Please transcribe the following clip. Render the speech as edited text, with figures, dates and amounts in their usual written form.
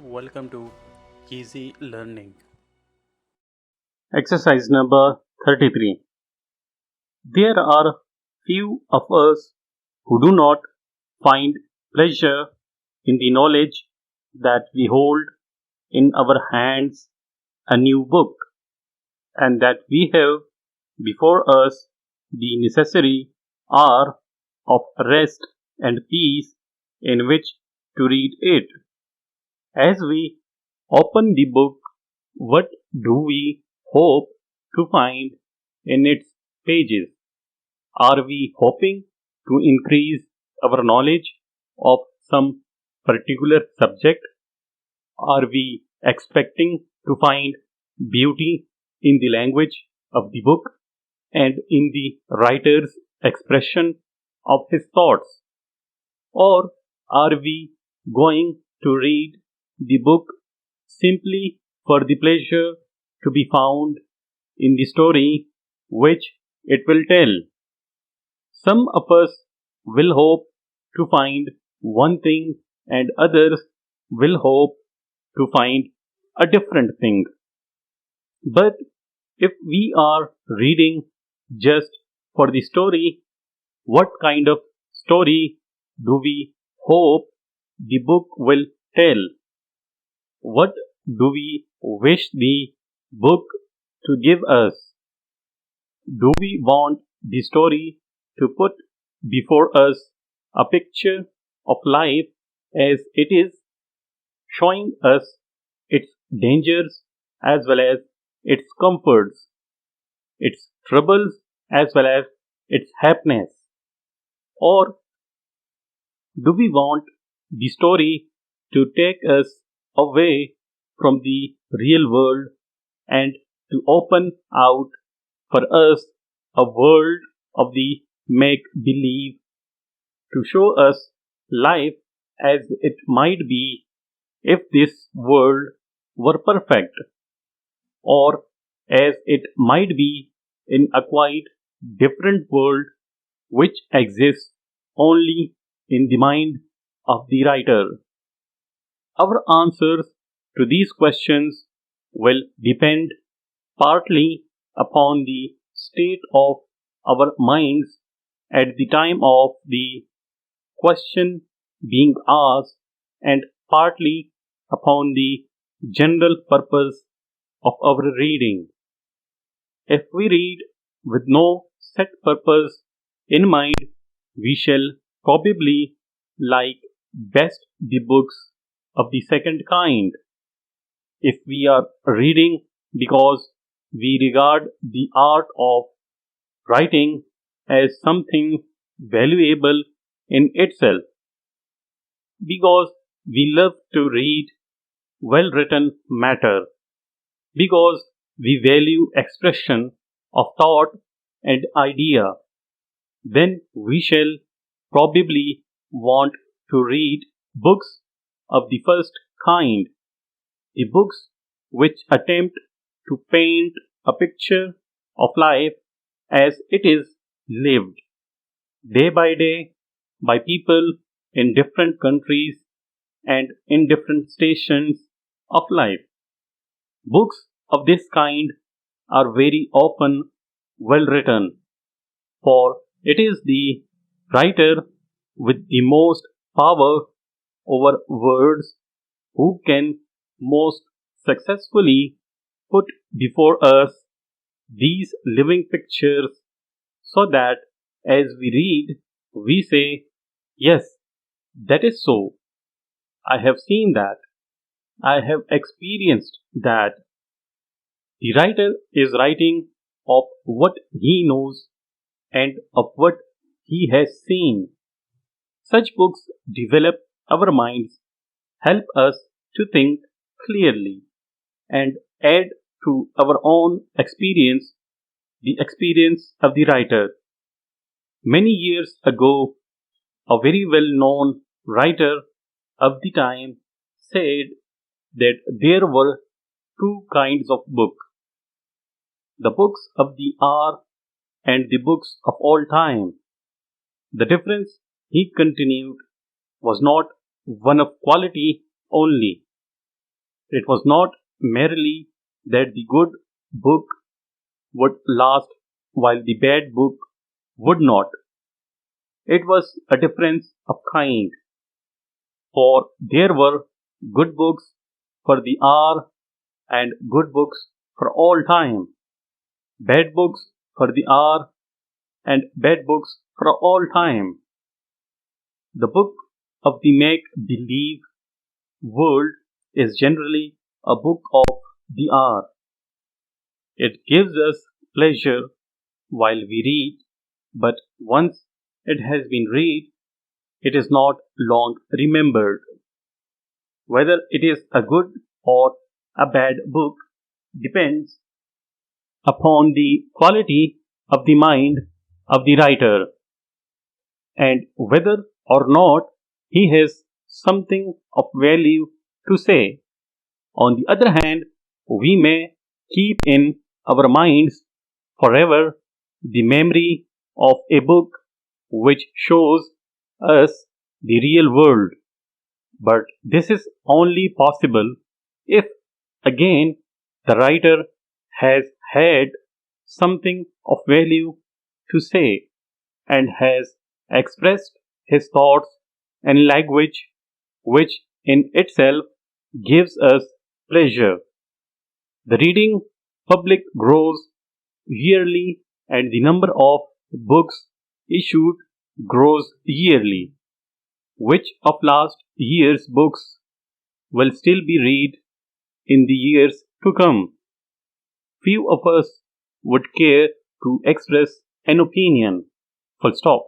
Welcome to Easy Learning. Exercise number 33. There are few of us who do not find pleasure in the knowledge that we hold in our hands a new book, and that we have before us the necessary hour of rest and peace in which to read it. As we open the book, what do we hope to find in its pages? Are we hoping to increase our knowledge of some particular subject? Are we expecting to find beauty in the language of the book and in the writer's expression of his thoughts? Or are we going to read the book simply for the pleasure to be found in the story which it will tell? Some of us will hope to find one thing and others will hope to find a different thing. But if we are reading just for the story, what kind of story do we hope the book will tell? What do we wish the book to give us? Do we want the story to put before us a picture of life as it is, showing us its dangers as well as its comforts, its troubles as well as its happiness? Or do we want the story to take us away from the real world and to open out for us a world of the make believe, to show us life as it might be if this world were perfect, or as it might be in a quite different world which exists only in the mind of the writer? Our answers to these questions will depend partly upon the state of our minds at the time of the question being asked, and partly upon the general purpose of our reading. If we read with no set purpose in mind, we shall probably like best the books of the second kind. If we are reading because we regard the art of writing as something valuable in itself, because we love to read well written matter, because we value expression of thought and idea, then we shall probably want to read books of the first kind, the books which attempt to paint a picture of life as it is lived day by day by people in different countries and in different stations of life. Books of this kind are very often well written, for it is the writer with the most power over words who can most successfully put before us these living pictures, so that as we read, we say, yes, that is so. I have seen that. I have experienced that. The writer is writing of what he knows and of what he has seen. Such books develop our minds, help us to think clearly, and add to our own experience the experience of the writer. Many years ago, a very well known writer of the time said that there were two kinds of book: the books of the hour and the books of all time. The difference, he continued, was not one of quality only, It was not merely that the good book would last while the bad book would not. It was a difference of kind, for there were good books for the hour and good books for all time, bad books for the hour and bad books for all time. The book of the make believe world is generally a book of the hour. It gives us pleasure while we read, but once it has been read, it is not long remembered. Whether it is a good or a bad book depends upon the quality of the mind of the writer and whether or not he has something of value to say. On the other hand, we may keep in our minds forever the memory of a book which shows us the real world. But this is only possible if, again, the writer has had something of value to say and has expressed his thoughts in language which in itself gives us pleasure. The reading public grows yearly and the number of books issued grows yearly. Which of last year's books will still be read in the years to come? Few of us would care to express an opinion. Full stop.